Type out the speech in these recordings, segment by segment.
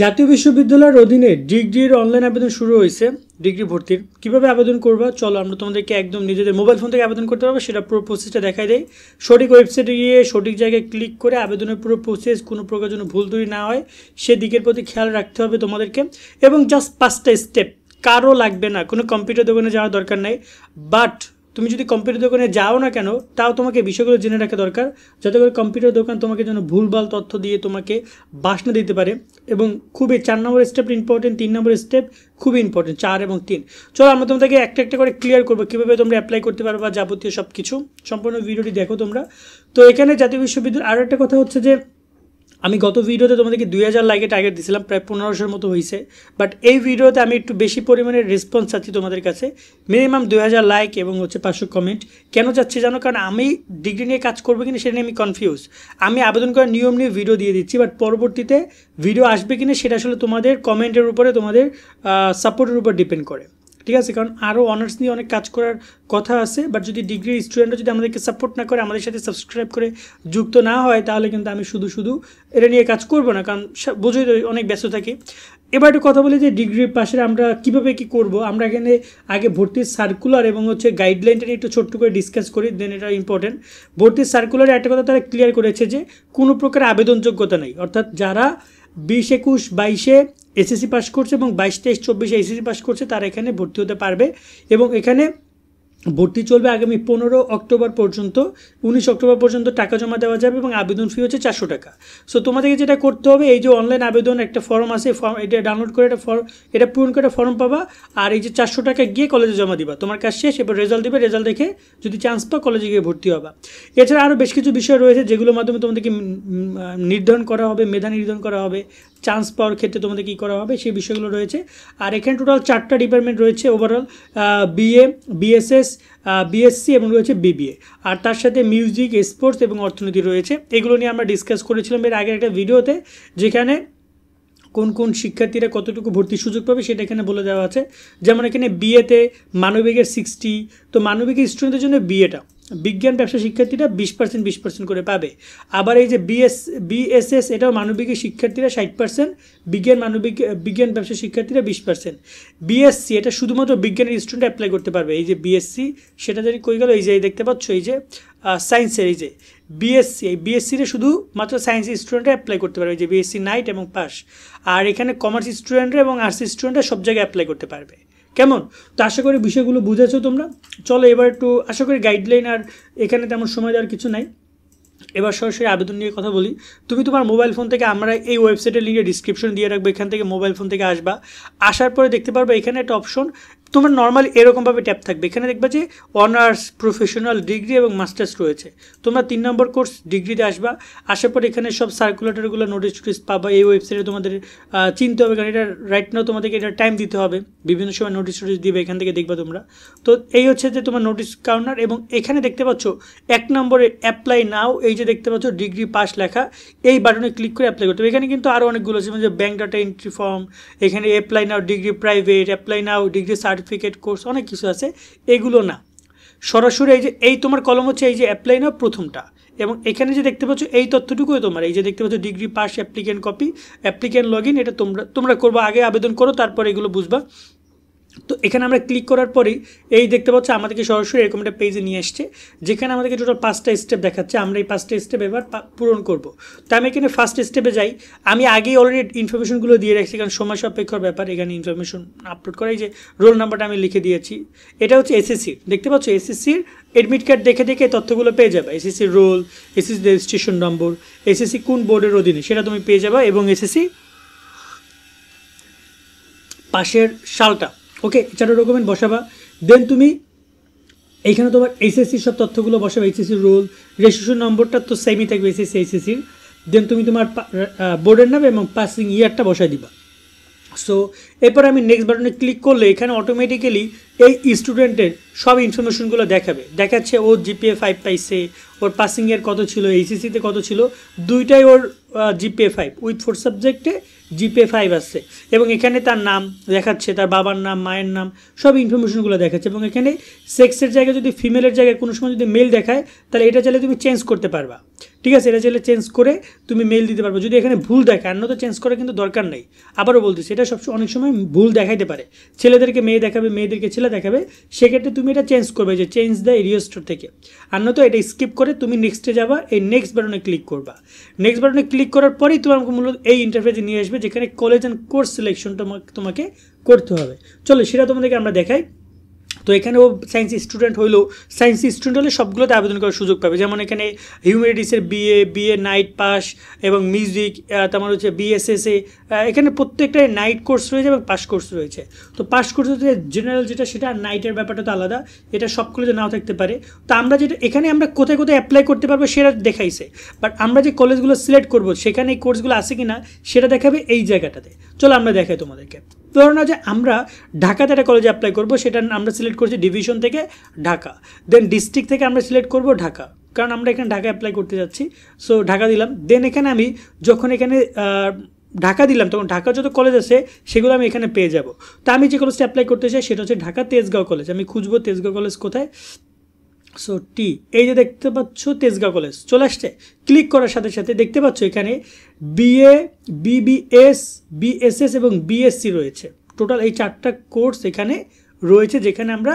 জাতীয় বিশ্ববিদ্যালয়ের অধীনে ডিগ্রির অনলাইন আবেদন শুরু হয়েছে। ডিগ্রি ভর্তির কীভাবে আবেদন করবা চলো আমরা তোমাদেরকে একদম নিজেদের মোবাইল ফোন থেকে আবেদন করতে পারবো, সেটা পুরো প্রসেসটা দেখাই দেয়। সঠিক ওয়েবসাইটে গিয়ে সঠিক জায়গায় ক্লিক করে আবেদনের পুরো প্রসেস, কোনো প্রকার যেন ভুল ত্রুটি না হয় সেদিকের প্রতি খেয়াল রাখতে হবে তোমাদেরকে। এবং জাস্ট 5টা স্টেপ, কারো লাগবে না, কোনো কম্পিউটার দোকানে যাওয়ার দরকার নেই। বাট তুমি যদি কম্পিউটার দোকানে যাও না কেন, তাও তোমাকে বিষয়গুলো জেনে রাখা দরকার, যাতে করে কম্পিউটার দোকান তোমাকে যেন ভুলভাল তথ্য দিয়ে তোমাকে বাসনা দিতে পারে। এবং খুবই 4 নম্বর স্টেপ ইম্পর্টেন্ট, 3 নম্বর স্টেপ খুবই ইম্পর্টেন্ট, 4 এবং 3। চলো আমরা তোমাদেরকে একটা একটা করে ক্লিয়ার করবো কীভাবে তোমরা অ্যাপ্লাই করতে পারো বা যাবতীয় সব কিছু। সম্পূর্ণ ভিডিওটি দেখো তোমরা। তো এখানে জাতীয় বিশ্ববিদ্যালয় আরও একটা কথা হচ্ছে যে আমি গত ভিডিওতে তোমাদেরকে 2000 লাইকের টার্গেট দিয়েছিলাম, প্রায় 1500-র মতো হয়েছে। বাট এই ভিডিওতে আমি একটু বেশি পরিমাণে রেসপন্স চাচ্ছি তোমাদের কাছে, মিনিমাম 2000 লাইক এবং 500 কমেন্ট। কেন চাচ্ছি জানো? কারণ আমি ডিগ্রি নিয়ে কাজ করবো কিনা সেটা নিয়ে আমি কনফিউজ। আমি আবেদন করার নিয়ম নিয়ে ভিডিও দিয়ে দিচ্ছি, বাট পরবর্তীতে ভিডিও আসবে কিনা সেটা আসলে তোমাদের কমেন্টের উপরে, তোমাদের সাপোর্টের উপর ডিপেন্ড করে, ঠিক আছে? কারণ আরও অনার্স নিয়ে অনেক কাজ করার কথা আছে, বাট যদি ডিগ্রির স্টুডেন্টরা যদি আমাদেরকে সাপোর্ট না করে, আমাদের সাথে সাবস্ক্রাইব করে যুক্ত না হয়, তাহলে কিন্তু আমি শুধু এটা নিয়ে কাজ করব না, কারণ বোঝোই তো অনেক ব্যস্ত থাকি। এবার একটু কথা বলি যে ডিগ্রির পাশে আমরা কীভাবে কী করব। আমরা এখানে আগে ভর্তির সার্কুলার এবং গাইডলাইনটা নিয়ে একটু ছোট্ট করে ডিসকাস করি, দেন এটা ইম্পর্টেন্ট। ভর্তির সার্কুলারে একটা কথা তারা ক্লিয়ার করেছে যে কোনো প্রকার আবেদনযোগ্যতা নেই, অর্থাৎ যারা 20, 21, 22-এ এসএসসি পাস করছে এবং 22, 23, 24-এ এসএসসি পাস করছে তারা এখানে ভর্তি হতে পারবে। এবং এখানে ভর্তি চলবে আগামী 15 অক্টোবর পর্যন্ত, 19 অক্টোবর পর্যন্ত টাকা জমা দেওয়া যাবে এবং আবেদন ফি হচ্ছে 400 টাকা। সো তোমাদেরকে যেটা করতে হবে, এই যে অনলাইন আবেদন একটা ফর্ম আছে, ফর্ম এটা ডাউনলোড করে এটা পূরণ করে ফর্ম পাবা, আর এই যে 400 টাকা গিয়ে কলেজে জমা দিবা, তোমার কাজ শেষ। এবার রেজাল্ট দিবে, রেজাল্ট দেখে যদি চান্স পাও কলেজে গিয়ে ভর্তি হবা। এছাড়া আরও বেশ কিছু বিষয় রয়েছে যেগুলোর মাধ্যমে তোমাদেরকে নির্ধারণ করা হবে, মেধা নির্ধারণ করা হবে, চান্স পাওয়ার ক্ষেত্রে তোমাদের কী করা হবে সেই বিষয়গুলো রয়েছে। আর এখানে টোটাল 4টা ডিপার্টমেন্ট রয়েছে ওভারঅল, বিএ, বিএসএস, বিএসসি এবং রয়েছে বিবিএ। আর তার সাথে মিউজিক, স্পোর্টস এবং অর্থনীতি রয়েছে। এগুলো নিয়ে আমরা ডিসকাস করেছিলাম এর আগের একটা ভিডিওতে, যেখানে কোন কোন শিক্ষার্থীরা কতটুকু ভর্তির সুযোগ পাবে সেটা এখানে বলে দেওয়া আছে। যেমন এখানে বিএতে মানবিকের 60, তো মানবিকের স্টুডেন্টদের জন্য বিএটা, বিজ্ঞান ব্যবসা শিক্ষার্থীরা 20% করে পাবে। আবার এই যে বিএসএস এটাও মানবিকের শিক্ষার্থীরা 60%, বিজ্ঞান ব্যবসা শিক্ষার্থীরা 20%। বিএসসি এটা শুধুমাত্র বিজ্ঞানের স্টুডেন্ট অ্যাপ্লাই করতে পারবে। এই যে বিএসসি সেটা যদি কই গেল, এই যে দেখতে পাচ্ছ এই যে সায়েন্সের এই যে বিএসসি, এই বিএসসিতে শুধুমাত্র সায়েন্সের স্টুডেন্টরা অ্যাপ্লাই করতে পারবে, এই যে বিএসসি নাইট এবং পাস। আর এখানে কমার্স স্টুডেন্টরা এবং আর্টস স্টুডেন্টরা সব জায়গায় অ্যাপ্লাই করতে পারবে। কেমন? তো আশা করি বিষয়গুলো বুঝেছো তোমরা। চলো এবার একটু আশা করি গাইডলাইন আর এখানে তেমন সময় দেওয়ার কিছু নাই, এবার সরাসরি আবেদন নিয়ে কথা বলি। তুমি তোমার মোবাইল ফোন থেকে, আমরা এই ওয়েবসাইটের লিঙ্কে ডিসক্রিপশন দিয়ে রাখবো, এখান থেকে মোবাইল ফোন থেকে আসবা। আসার পরে দেখতে পারবে এখানে একটা অপশন তোমার নর্মালি এরকমভাবে ট্যাপ থাকবে, এখানে দেখবা যে অনার্স, প্রফেশনাল, ডিগ্রি এবং মাস্টার্স রয়েছে। তোমরা 3 নম্বর কোর্স ডিগ্রিতে আসবা। আসার পর এখানে সব সার্কুলেটারগুলো, নোটিশ পাবা। এই ওয়েবসাইটে তোমাদের চিনতে হবে, কারণ এটা রাইট নাও তোমাদেরকে এটা টাইম দিতে হবে, বিভিন্ন সময় নোটিশ দিবে, এখান থেকে দেখবা তোমরা। তো এই হচ্ছে যে তোমার নোটিশ কাউন্টার। এবং এখানে দেখতে পাচ্ছ 1 নম্বরে অ্যাপ্লাই নাও, এই যে দেখতে পাচ্ছ ডিগ্রি পাস লেখা, এই বাটনে ক্লিক করে অ্যাপ্লাই করতে হবে। এখানে কিন্তু আরও অনেকগুলো আছে, যেমন ব্যাঙ্ক ডাটা এন্ট্রি ফর্ম, এখানে অ্যাপ্লাই নাও ডিগ্রি প্রাইভেট, অ্যাপ্লাই নাও ডিগ্রি সার্টিফিকেট কোর্স, অনেক কিছু আছে। এগুলো না, সরাসরি এই যে এই তোমার কলম হচ্ছে এই যে অ্যাপ্লাই নাও প্রথমটা। এবং এখানে যে দেখতে পাচ্ছ এই তথ্যটুকুই তোমার, এই যে দেখতে পাচ্ছ degree pass, applicant copy, applicant log in, এটা তোমরা করবো। আগে আবেদন করো, তারপর এগুলো বুঝবা। তো এখানে আমরা ক্লিক করার পরেই এই দেখতে পাচ্ছ আমাদেরকে সরাসরি এরকম একটা পেজে নিয়ে আসছে, যেখানে আমাদেরকে টোটাল 5টা স্টেপ দেখাচ্ছে। আমরা এই 5টা স্টেপ এবার পূরণ করব। তো আমি এখানে ফার্স্ট স্টেপে যাই। আমি আগেই অলরেডি ইনফরমেশনগুলো দিয়ে রাখছি, কারণ সময় সাপেক্ষর ব্যাপার এখানে ইনফরমেশন আপলোড করা। এই যে রোল নাম্বারটা আমি লিখে দিয়েছি, এটা হচ্ছে এসএসসির, দেখতে পাচ্ছ এসএসসির এডমিট কার্ড দেখে দেখে তথ্যগুলো পেয়ে যাবে। এসএসসির roll, SSC registration number, SSC কোন বোর্ডের অধীনে সেটা তুমি পেয়ে যাবে, এবং এসএসসি পাশের সালটা। ওকে, 4টা ডকুমেন্ট বসাবা। দেন তুমি এইখানে তোমার এইচএসসির সব তথ্যগুলো বসাবে। এইচএসসির রোল, রেজিস্ট্রেশন নম্বরটা তো সেমই থাকবে এইচএসসির। দেন তুমি তোমার বোর্ডের নাম এবং পাসিং ইয়ারটা বসাই দিবা। সো এরপর আমি নেক্সট বাটনে ক্লিক করলে এখানে অটোমেটিক্যালি এই স্টুডেন্টের সব ইনফরমেশনগুলো দেখাচ্ছে। ওর জিপিএ 5 পাইছে, ওর পাসিং ইয়ার কত ছিল, এইচএসসিতে কত ছিল, দুইটাই ওর জিপিএ 5 উইথ 4 সাবজেক্টে GPA 5 আসছে এবং এখানে তার নাম দেখাচ্ছে, তার বাবার নাম, মায়ের নাম, সব ইনফরমেশনগুলো দেখাচ্ছে এবং এখানে সেক্সের জায়গায় যদি ফিমেলের জায়গায় কোনো সময় যদি মেল দেখায় তাহলে এটা চাইলে তুমি চেঞ্জ করতে পারবা, ঠিক আছে, এটা চাইলে চেঞ্জ করে তুমি মেল দিতে পারবে। যদি এখানে ভুল দেখায়, অন্য তো চেঞ্জ করার কিন্তু দরকার নেই। আবারও বলতেছি, এটা অনেক সময় ভুল দেখাইতে পারে, ছেলেদেরকে মেয়ে দেখাবে, মেয়েদেরকে ছেলে দেখাবে, সেক্ষেত্রে তুমি এটা চেঞ্জ করবে যে চেঞ্জ দ্য এরিয়া স্টোর থেকে। আর নয়তো এটা স্কিপ করে তুমি নেক্সটে যাবা, এই নেক্সট বাটনে ক্লিক করবা। নেক্সট বাটনে ক্লিক করার পরেই তোমার মূলত এই ইন্টারফেসে নিয়ে আসবে যেখানে কলেজ অ্যান্ড কোর্স সিলেকশনটা তোমাকে করতে হবে। চলো সেটা তোমাদেরকে আমরা দেখাই। তো এখানেও সায়েন্স স্টুডেন্ট হলেও সায়েন্স স্টুডেন্ট হলে সবগুলোতে আবেদন করার সুযোগ পাবে। যেমন এখানে হিউম্যানিটিসের বিএ নাইট পাস এবং মিউজিক, তোমার হচ্ছে বিএসএসএ, এখানে প্রত্যেকটাই নাইট কোর্স রয়েছে এবং পাস কোর্স রয়েছে। তো পাস কোর্স হচ্ছে জেনারেল যেটা, সেটা নাইটের ব্যাপারটা তো আলাদা, এটা সব কলেজে নাও থাকতে পারে। তো আমরা যেটা এখানে আমরা কোথায় কোথায় অ্যাপ্লাই করতে পারবো সেটা দেখাইছে, বাট আমরা যে কলেজগুলো সিলেক্ট করবো সেখানে এই কোর্সগুলো আছে কি না সেটা দেখাবে এই জায়গাটাতে। চলো আমরা দেখাই তোমাদেরকে। ধরো না যে আমরা ঢাকাতে একটা কলেজে অ্যাপ্লাই করবো, সেটা আমরা সিলেক্ট করছি ডিভিশন থেকে ঢাকা, দেন ডিস্ট্রিক্ট থেকে আমরা সিলেক্ট করবো ঢাকা, কারণ আমরা এখানে ঢাকা অ্যাপ্লাই করতে যাচ্ছি। সো ঢাকা দিলাম, দেন এখানে আমি যখন এখানে ঢাকা দিলাম তখন ঢাকা যত কলেজ আছে সেগুলো আমি এখানে পেয়ে যাব। তো আমি যে কলেজটা অ্যাপ্লাই করতে চাই সেটা হচ্ছে ঢাকা তেজগাঁও কলেজ। আমি খুঁজবো তেজগাঁও কলেজ কোথায়। সো এই যে দেখতে পাচ্ছ তেজগাঁও কলেজ চলে আসছে। ক্লিক করার সাথে সাথে দেখতে পাচ্ছ এখানে বিএ, বিবিএস, বিএসএস এবং বিএসসি রয়েছে। টোটাল এই 4টা কোর্স এখানে রয়েছে যেখানে আমরা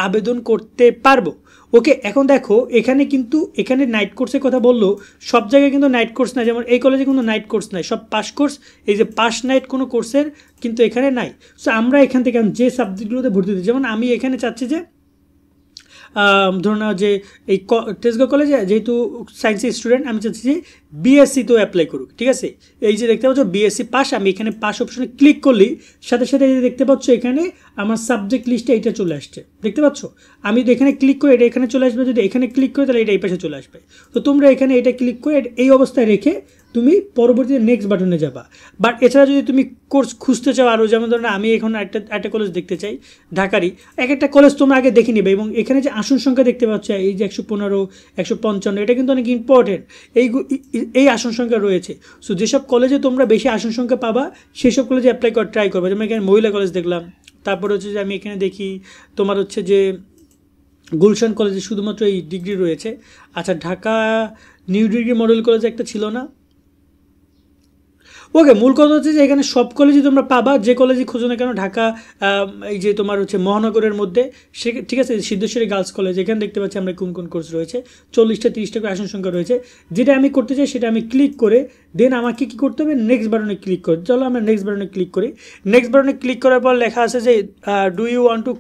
আবেদন করতে পারবো। ওকে, এখন দেখো এখানে কিন্তু এখানে নাইট কোর্সের কথা বললো, সব জায়গায় কিন্তু নাইট কোর্স নাই। যেমন এই কলেজে কিন্তু নাইট কোর্স নাই, সব পাস কোর্স। এই যে পাস নাইট কোনো কোর্সের কিন্তু এখানে নাই। সো আমরা এখান থেকে যে সাবজেক্টগুলোতে ভর্তি দিই, যেমন আমি এখানে চাচ্ছি যে ধরুন যে এই তেজগাঁও কলেজে যেহেতু সায়েন্সের স্টুডেন্ট, আমি চাচ্ছি যে বিএসসিতেও অ্যাপ্লাই করুক, ঠিক আছে। এই যে দেখতে পাচ্ছ বিএসসি পাস, আমি এখানে পাস অপশনে ক্লিক করলেই সাথে সাথে এই যে দেখতে পাচ্ছ এখানে আমার সাবজেক্ট লিস্টে এটা চলে আসছে, দেখতে পাচ্ছ। আমি যদি এখানে ক্লিক করে এটা এখানে চলে আসবে, যদি এখানে ক্লিক করে তাহলে এটা এই পাশে চলে আসবে। তো তোমরা এখানে এটা ক্লিক করে এই অবস্থায় রেখে তুমি পরবর্তীতে নেক্সট বাটনে যাবা। বাট এছাড়া যদি তুমি কোর্স খুঁজতে চাও আরও, যেমন ধরুন আমি এখন একটা কলেজ দেখতে চাই ঢাকারই, একটা কলেজ তোমরা আগে দেখে নিবে এবং এখানে যে আসন সংখ্যা দেখতে পাচ্ছ এই যে 115, 155, এটা কিন্তু অনেক ইম্পর্টেন্ট। এই আসন সংখ্যা রয়েছে। সো যেসব কলেজে তোমরা বেশি আসন সংখ্যা পাবা সেই সব কলেজে অ্যাপ্লাই করার ট্রাই করবে। যেমন এখানে মহিলা কলেজ দেখলাম, তারপর হচ্ছে যে আমি এখানে দেখি তোমার হচ্ছে যে গুলশান কলেজে শুধুমাত্র এই ডিগ্রি রয়েছে। আচ্ছা, Dhaka new degree model college একটা ছিল না? ওকে, মূল কথা হচ্ছে যে এখানে সব কলেজই তোমরা পাবা, যে কলেজই খোঁজো না কেন। ঢাকা এই যে তোমার হচ্ছে মহানগরের মধ্যে সে, ঠিক আছে, সিদ্ধেশ্বরী গার্লস কলেজ, এখানে দেখতে পাচ্ছি আমরা কোন কোন কোর্স রয়েছে। 40টা 30টা করে আসন সংখ্যা রয়েছে। যেটা আমি করতে চাই সেটা আমি ক্লিক করে দেন আমাকে কী করতে হবে, নেক্সট বাটনে ক্লিক করে। চলো আমরা নেক্সট বাটনে ক্লিক করি। নেক্সট বাটনে ক্লিক করার পর লেখা আছে যে ডু ইউ ওয়ান্ট টু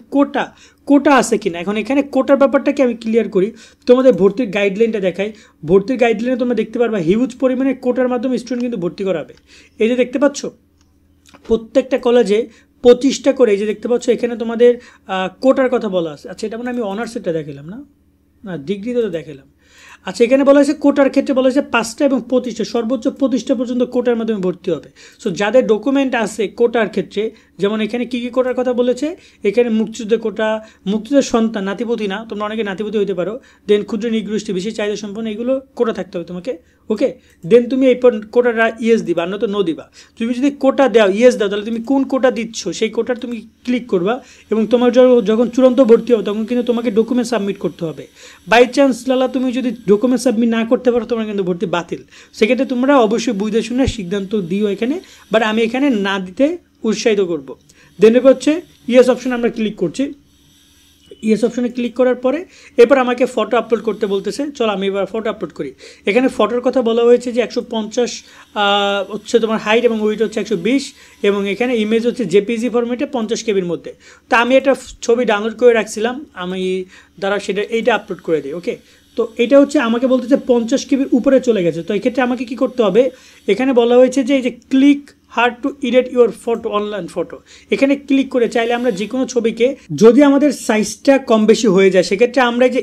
কোটা আছে কিনা। এখন এখানে কোটার ব্যাপারটাকে আমি ক্লিয়ার করি, তোমাদের ভর্তির গাইডলাইনটা দেখাই। ভর্তির গাইডলাইনে তোমরা দেখতে পারবা হিউজ পরিমাণে কোটার মাধ্যমে স্টুডেন্ট কিন্তু ভর্তি করাবে। এই যে দেখতে পাচ্ছ প্রত্যেকটা কলেজে 25টা করে, এই যে দেখতে পাচ্ছ এখানে তোমাদের কোটার কথা বলা আছে। আচ্ছা, এটা মানে আমি অনার্সেরটা দেখালাম না, ডিগ্রিতে তো দেখালাম। আচ্ছা, এখানে বলা হয়েছে কোটার ক্ষেত্রে বলা হয়েছে 5টা এবং 25টা, সর্বোচ্চ 25টা পর্যন্ত কোটার মাধ্যমে ভর্তি হবে। সো যাদের ডকুমেন্ট আছে কোটার ক্ষেত্রে, যেমন এখানে কী কী কোটার কথা বলেছে, এখানে মুক্তিযুদ্ধের কোটা, মুক্তিযুদ্ধের সন্তান, নাতিপতি না, তোমরা অনেকে নাতিপতি হতে পারো, দেন ক্ষুদ্র নিগোষ্ঠী, বিশেষ চাহিদা সম্পন্ন, এগুলো কোটা থাকতে হবে তোমাকে। ওকে, দেন তুমি এই কোটাটা ইয়েস দিবা, আর নয়তো নো দিবা। তুমি যদি কোটা দাও, ইয়েস দাও, তাহলে তুমি কোন কোটা দিচ্ছ সেই কোটার তুমি ক্লিক করবা এবং তোমার যখন চূড়ান্ত ভর্তি হবে তখন কিন্তু তোমাকে ডকুমেন্ট সাবমিট করতে হবে। বাই চান্স লালা তুমি যদি ডকুমেন্ট সাবমিট না করতে পারো, তোমার কিন্তু ভর্তি বাতিল। সেক্ষেত্রে তোমরা অবশ্যই বুঝে শুনে সিদ্ধান্ত দিও এখানে, বাট আমি এখানে না দিতে উৎসাহিত করব। দেন এরপর হচ্ছে ইয়েস অপশন আমরা ক্লিক করছি। ইয়েস অপশনে ক্লিক করার পরে এরপর আমাকে ফটো আপলোড করতে বলতেছে। চলো আমি এবার ফটো আপলোড করি। এখানে ফটোর কথা বলা হয়েছে যে 150 হচ্ছে তোমার হাইট এবং ওয়েট হচ্ছে 120 এবং এখানে ইমেজ হচ্ছে জেপিজি ফরম্যাটে 50 কেবির মধ্যে। তো আমি একটা ছবি ডাউনলোড করে রাখছিলাম, আমি দ্বারা এইটা আপলোড করে দিই। ওকে, তো এটা হচ্ছে আমাকে বলতেছে 50 কেবির উপরে চলে গেছে। তো এক্ষেত্রে আমাকে কি করতে হবে, এখানে বলা হয়েছে যে এই যে click hard to edit your photo, online photo, এখানে ক্লিক করে চাইলে আমরা যে কোনো ছবিকে, যদি আমাদের সাইজটা কম বেশি হয়ে যায় সেক্ষেত্রে আমরা যে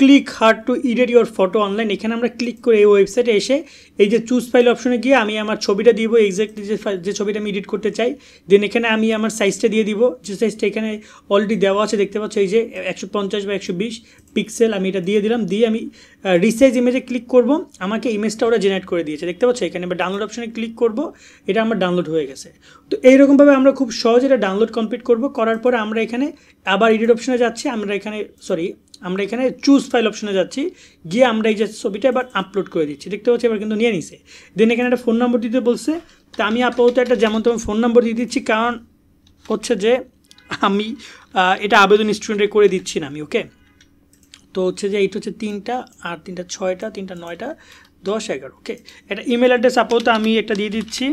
click hard to edit your photo online, এখানে আমরা ক্লিক করে এই ওয়েবসাইটে এসে এই যে চুজ ফাইল অপশনে গিয়ে আমি আমার ছবিটা দিব, এক্স্যাক্টলি যে ছবিটা আমি এডিট করতে চাই। দেন এখানে আমি আমার সাইজটা দিয়ে দিব, যে সাইজটা এখানে অলরেডি দেওয়া আছে, দেখতে পাচ্ছ এই যে 150 বা 120 পিক্সেল, আমি এটা দিয়ে দিলাম। দিয়ে আমি রিসাইজ ইমেজে ক্লিক করব, আমাকে ইমেজটা ওরা জেনারেট করে দিয়েছে, দেখতে পাচ্ছ এখানে। বা ডাউনলোড অপশনে ক্লিক করব, এটা আমার ডাউনলোড হয়ে গেছে। তো এইরকমভাবে আমরা খুব সহজে এটা ডাউনলোড কমপ্লিট করব। করার পরে আমরা এখানে আবার এডিট অপশনে যাচ্ছি, আমরা এখানে চুজ ফাইল অপশনে যাচ্ছি, গিয়ে আমরা এই যে ছবিটা এবার আপলোড করে দিচ্ছি, দেখতে পাচ্ছি এবার কিন্তু নিয়ে নিছে। দেন এখানে একটা ফোন নম্বর দিতে বলছে, তা আমি আপাতত একটা যেমন তেমন ফোন নম্বর দিয়ে দিচ্ছি, কারণ হচ্ছে যে আমি এটা আবেদন স্টুডেন্টে করে দিচ্ছি না আমি। ওকে, তো হচ্ছে যে এইটা হচ্ছে 3টা, আর 3টা 6টা, 3টা 9টা 10 11। ওকে, এটা ইমেল অ্যাড্রেস আপাতত আমি একটা দিয়ে দিচ্ছি।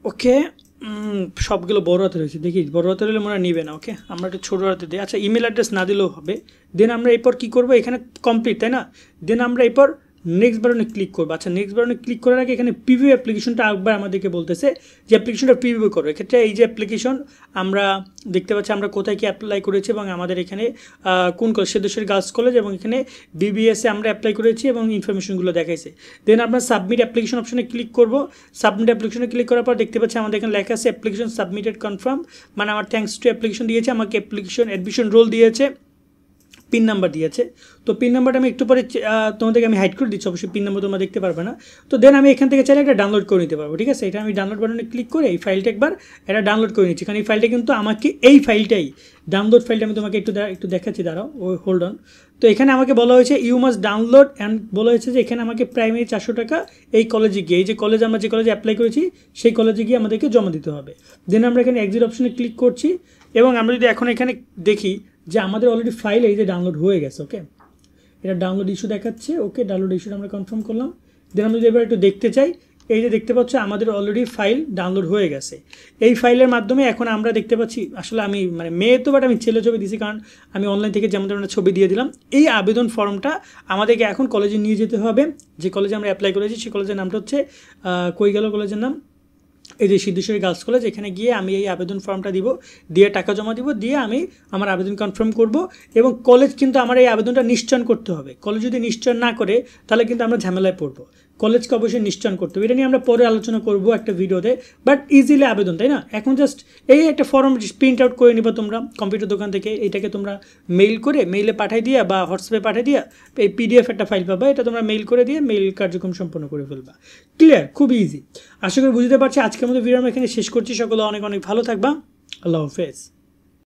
ওকে, সবগুলো বড় হাতে রয়েছে, দেখি বড় হাতে হলে মনে নিবে না। ওকে, আমরা একটু ছোটো হাতে দিই। আচ্ছা, ইমেল অ্যাড্রেস না দিলেও হবে। দেন আমরা এরপর কী করবো, এখানে কমপ্লিট, তাই না? দেন আমরা এরপর নেক্সট বাটনে ক্লিক করবো। আচ্ছা, নেক্সট বাটনে ক্লিক করার আগে এখানে প্রিভিউ অ্যাপ্লিকেশনটা একবার আমাদেরকে বলতেছে যে অ্যাপ্লিকেশনটা প্রিভিউ করো। এক্ষেত্রে এই যে অ্যাপ্লিকেশন আমরা দেখতে পাচ্ছি আমরা কোথায় কি অ্যাপ্লাই করেছি এবং আমাদের এখানে কোন কলেজ, সিদ্ধেশ্বরী গার্লস কলেজ, এবং এখানে বিবিএসে আমরা অ্যাপ্লাই করেছি এবং ইনফরমেশনগুলো দেখাইছে। দেন আমরা সাবমিট অ্যাপ্লিকেশন অপশনে ক্লিক করবো। সাবমিট অ্যাপ্লিকেশনে ক্লিক করার পর দেখতে পাচ্ছি আমাদের এখানে লেখা আছে অ্যাপ্লিকেশন সাবমিটেড কনফার্ম, মানে আমার থ্যাঙ্কস টু অ্যাপ্লিকেশন দিয়েছে, আমাকে অ্যাপ্লিকেশন অ্যাডমিশন রোল দিয়েছে, পিন নাম্বার দিয়েছে। তো পিন নাম্বারটা আমি একটু পরে তোমাদেরকে আমি হাইড করে দিচ্ছি, অবশ্যই পিন নাম্বার তোমরা দেখতে পারবে না। তো দেন আমি এখান থেকে চাইলে একটা ডাউনলোড করে নিতে পারবো, ঠিক আছে? এটা আমি ডাউনলোড বাটনে ক্লিক করে এই ফাইলটা একবার এটা ডাউনলোড করে নিচ্ছি, কারণ এই ফাইলটা কিন্তু আমাকে এই ফাইলটাই ডাউনলোড ফাইলটা আমি তোমাকে একটু দেখাচ্ছি, দাঁড়াও, ও হোল্ড অন। তো এখানে আমাকে বলা হয়েছে ইউ মাস্ট ডাউনলোড, অ্যান্ড বলা হয়েছে যে এখানে আমাকে প্রাইমারি 400 টাকা এই কলেজে গিয়ে, এই যে কলেজ আমরা যে কলেজে অ্যাপ্লাই করেছি সেই কলেজে গিয়ে আমাদেরকে জমা দিতে হবে। দেন আমরা এখানে এক্সিট অপশনে ক্লিক করছি, এবং আমরা যদি এখন এখানে দেখি যে আমাদের অলরেডি ফাইল এই যে ডাউনলোড হয়ে গেছে। ওকে, এটা ডাউনলোড ইস্যু দেখাচ্ছে। ওকে, ডাউনলোড ইস্যুটা আমরা কনফার্ম করলাম। দেন আমরা যদি এবার একটু দেখতে চাই, এই যে দেখতে পাচ্ছ আমাদের অলরেডি ফাইল ডাউনলোড হয়ে গেছে। এই ফাইলের মাধ্যমে এখন আমরা দেখতে পাচ্ছি, আসলে আমি মানে মেয়ে তো, বাট আমি ছেলে ছবি দিয়েছি, কারণ আমি অনলাইন থেকে যেমন তেমন ছবি দিয়ে দিলাম। এই আবেদন ফর্মটা আমাদেরকে এখন কলেজে নিয়ে যেতে হবে, যে কলেজে আমরা অ্যাপ্লাই করেছি সেই কলেজের নামটা হচ্ছে কই গেল কলেজের নাম, এই যে সিদ্ধেশ্বরী গার্লস কলেজ। এখানে গিয়ে আমি এই আবেদন ফর্মটা দিব, দিয়ে টাকা জমা দিব, দিয়ে আমি আমার আবেদন কনফার্ম করব। এবং কলেজ কিন্তু আমার এই আবেদনটা নিশ্চয়ন করতে হবে। কলেজ যদি নিশ্চয়ন না করে তাহলে কিন্তু আমরা ঝামেলায় পড়বো। কলেজকে অবশ্যই নিশ্চয়ন করতে হবে, এটা নিয়ে আমরা পরে আলোচনা করব একটা ভিডিওতে। বাট ইজিলি আবেদন, তাই না? এখন জাস্ট এই একটা ফর্ম প্রিন্ট আউট করে নিবা তোমরা কম্পিউটার দোকান থেকে, এইটাকে তোমরা মেইল করে মেইলে পাঠিয়ে দিয়া বা হোয়াটসঅ্যাপে পাঠিয়ে দিয়া এই পিডিএফ একটা ফাইল পাবা, এটা তোমরা মেইল করে দিয়ে মেইল কার্যক্রম সম্পন্ন করে ফেলবা। ক্লিয়ার, খুব ইজি। আশা করি বুঝতে পারছি। আজকের মতো ভিডিও আমরা এখানে শেষ করছি। সকলে অনেক অনেক ভালো থাকবা। আল্লাহ হাফেজ।